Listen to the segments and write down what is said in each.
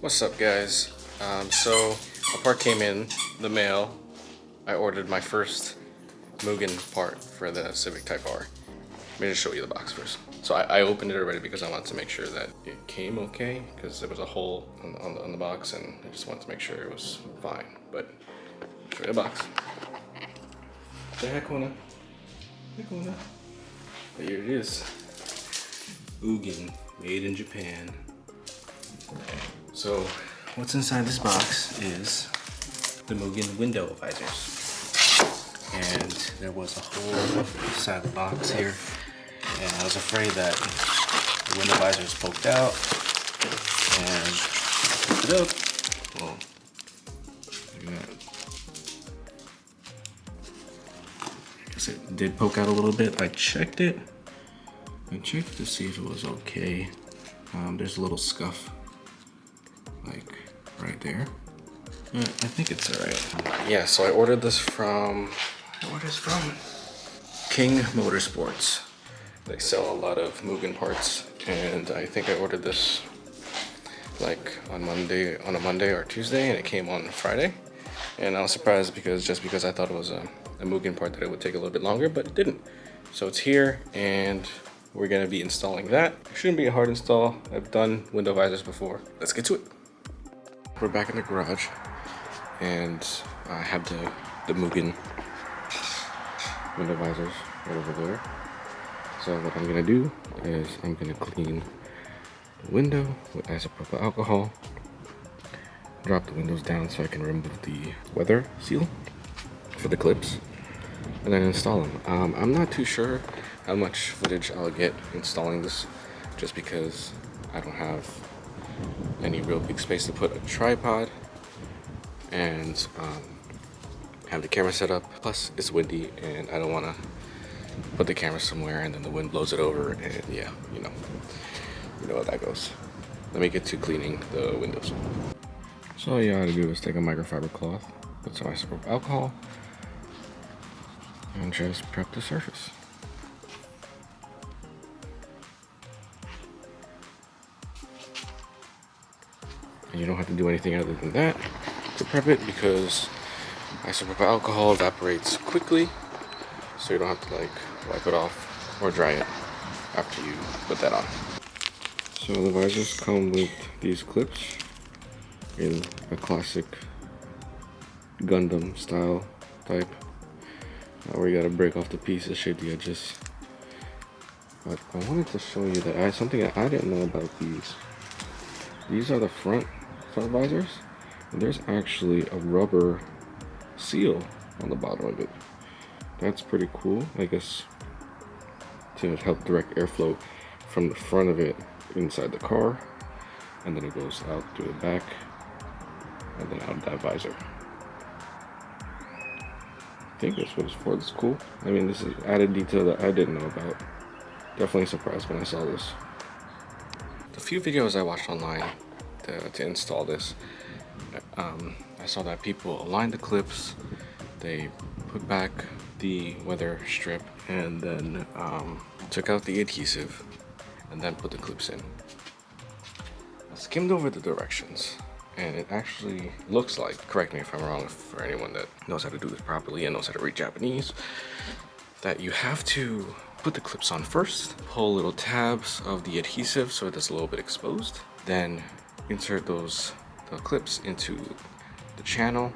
What's up, guys? So a part came in the mail. I ordered my first Mugen part for the Civic Type R. Let me just show you the box first. So I opened it already because I wanted to make sure that it came okay, because there was a hole on the box and I just wanted to make sure it was fine. But show you the box. Say hi, Kona. Hi, Kona. But here it is. Mugen, made in Japan. So what's inside this box is the Mugen window visors. And there was a hole inside the box here. And I was afraid that the window visors poked out. And lift it up. Well, look at that. I guess it did poke out a little bit. I checked it. I checked to see if it was okay. There's a little scuff, like right there. I think it's alright. Yeah, so I ordered this from, King Motorsports. They sell a lot of Mugen parts, and I think I ordered this like on a Monday or Tuesday, and it came on Friday. And I was surprised because I thought it was a Mugen part that it would take a little bit longer, but it didn't. So it's here, and we're gonna be installing that. It shouldn't be a hard install. I've done window visors before. Let's get to it. We're back in the garage, and I have the Mugen window visors right over there. So what I'm gonna do is I'm gonna clean the window with isopropyl alcohol, drop the windows down so I can remove the weather seal for the clips, and then install them. I'm not too sure how much footage I'll get installing this, just because I don't have any real big space to put a tripod and have the camera set up. Plus it's windy and I don't want to put the camera somewhere and then the wind blows it over, and yeah, you know how that goes. Let me get to cleaning the windows. So all you gotta do is take a microfiber cloth, put some isopropyl alcohol, and just prep the surface. And you don't have to do anything other than that to prep it, because isopropyl alcohol evaporates quickly, so you don't have to like wipe it off or dry it after you put that on. So the visors come with these clips in a classic Gundam style type, where you gotta break off the pieces, shape the edges. But I wanted to show you that something that I didn't know about these. These are the front visors, and there's actually a rubber seal on the bottom of it. That's pretty cool, I guess, to help direct airflow from the front of it inside the car, and then it goes out through the back and then out that visor. I think that's what it's for. It's cool. I mean, this is added detail that I didn't know about. Definitely surprised when I saw this. The few videos I watched online to install this, I saw that people aligned the clips, they put back the weather strip, and then took out the adhesive, and then put the clips in. I skimmed over the directions, and it actually looks like, correct me if I'm wrong, for anyone that knows how to do this properly and knows how to read Japanese, that you have to put the clips on first, pull little tabs of the adhesive so it's a little bit exposed, then insert the clips into the channel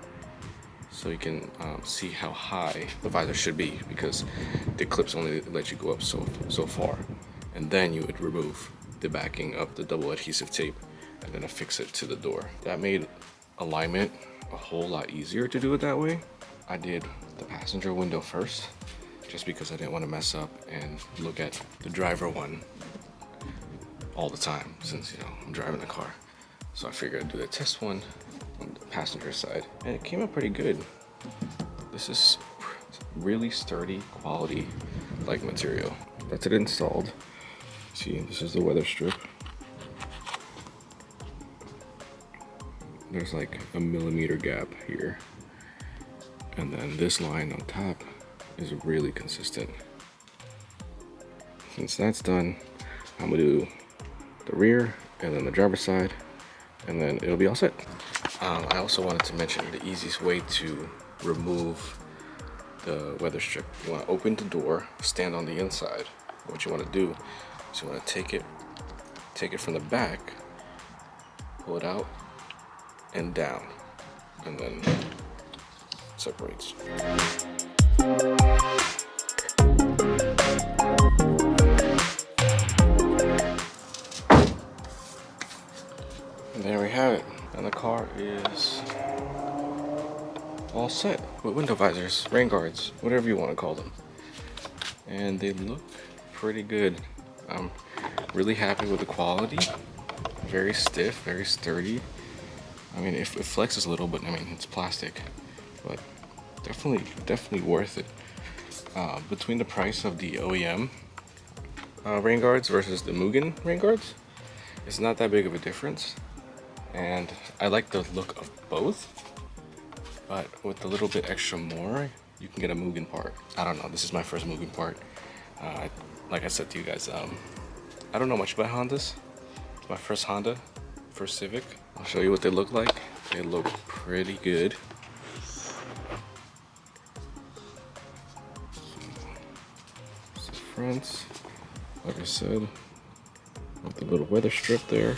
so you can see how high the visor should be, because the clips only let you go up so far. And then you would remove the backing of the double adhesive tape and then affix it to the door. That made alignment a whole lot easier to do it that way. I did the passenger window first, just because I didn't want to mess up and look at the driver one all the time, since I'm driving the car. So I figured I'd do the test one on the passenger side, and it came out pretty good. This is really sturdy, quality like material. That's it installed. See, this is the weather strip. There's like a millimeter gap here, and then this line on top is really consistent. Since that's done, I'm gonna do the rear and then the driver's side, and then it'll be all set. I also wanted to mention the easiest way to remove the weather strip. You want to open the door, stand on the inside. What you want to do is you want to take it from the back, pull it out and down, and then it separates. And there we have it. And the car is all set with window visors, rain guards, whatever you want to call them. And they look pretty good. I'm really happy with the quality. Very stiff, very sturdy. I mean, it flexes a little, but I mean, it's plastic. But definitely worth it. Between the price of the OEM rain guards versus the Mugen rain guards, it's not that big of a difference. And I like the look of both, but with a little bit extra more, you can get a Mugen part. I don't know, this is my first Mugen part. Like I said to you guys, I don't know much about Hondas. It's my first Honda, first Civic. I'll show you what they look like. They look pretty good. It's the fronts, like I said, with the little weather strip there.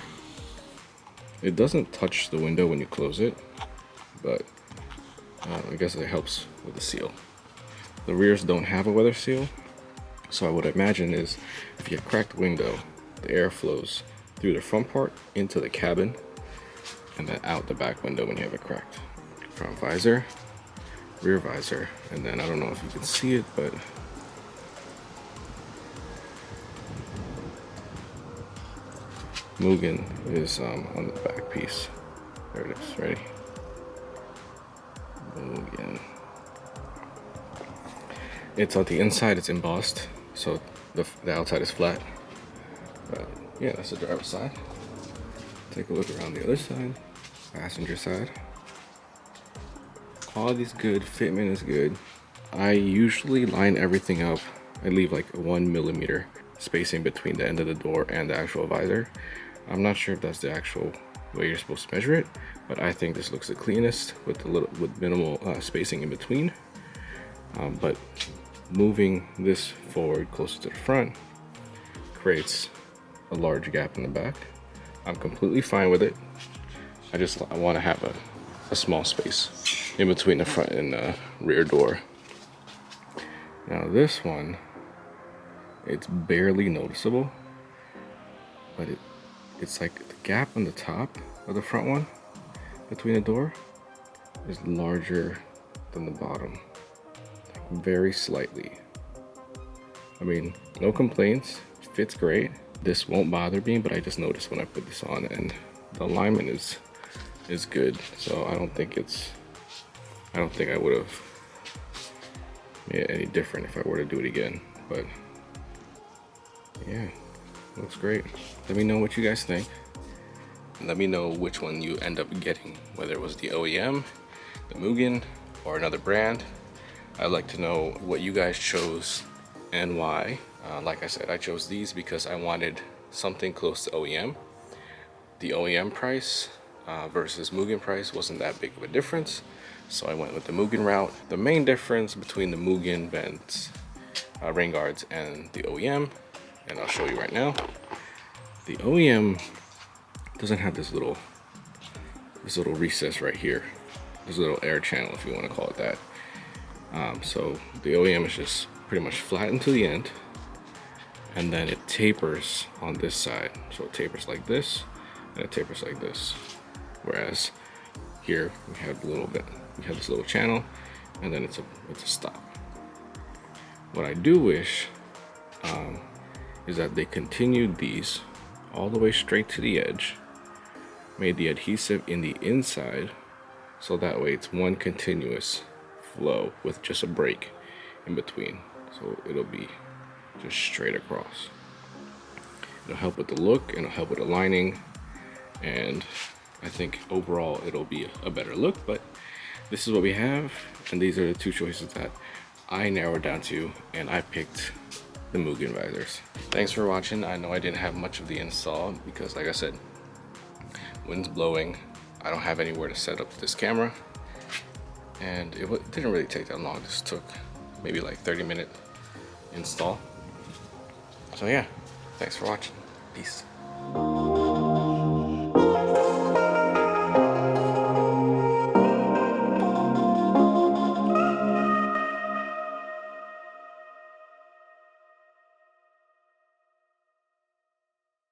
It doesn't touch the window when you close it, but I guess it helps with the seal. The rears don't have a weather seal, so what I imagine is if you have a cracked window, the air flows through the front part into the cabin and then out the back window when you have it cracked. Front visor, rear visor, and then I don't know if you can see it, but Mugen is on the back piece. There it is, ready? Mugen. It's on the inside, it's embossed, so the outside is flat. But yeah, that's the driver's side. Take a look around the other side, passenger side. Quality's good, fitment is good. I usually line everything up. I leave like 1 millimeter spacing between the end of the door and the actual visor. I'm not sure if that's the actual way you're supposed to measure it, but I think this looks the cleanest with minimal spacing in between. But moving this forward closer to the front creates a large gap in the back. I'm completely fine with it. I want to have a small space in between the front and the rear door. Now this one, it's barely noticeable, but it's like the gap on the top of the front one between the door is larger than the bottom, like very slightly. I mean, no complaints, fits great. This won't bother me, but I just noticed when I put this on, and the alignment is good. So I don't think I would have made it any different if I were to do it again. But yeah, looks great. Let me know what you guys think. Let me know which one you end up getting, whether it was the OEM, the Mugen, or another brand. I'd like to know what you guys chose and why. Like I said, I chose these because I wanted something close to OEM. The OEM price versus Mugen price wasn't that big of a difference, so I went with the Mugen route. The main difference between the Mugen vents, rain guards, and the OEM, and I'll show you right now. The OEM doesn't have this little recess right here, this little air channel, if you want to call it that. So the OEM is just pretty much flattened to the end, and then it tapers on this side. So it tapers like this, and it tapers like this. Whereas here we have this little channel, and then it's a stop. What I do wish is that they continued these all the way straight to the edge, made the adhesive in the inside, so that way it's one continuous flow with just a break in between. So it'll be just straight across. It'll help with the look, and it'll help with the lining, and I think overall it'll be a better look. But this is what we have, and these are the two choices that I narrowed down to, and I picked the Mugen visors. Thanks for watching. I know I didn't have much of the install because, like I said, wind's blowing. I don't have anywhere to set up this camera, and it didn't really take that long. This took maybe like 30-minute install. So yeah, thanks for watching. Peace.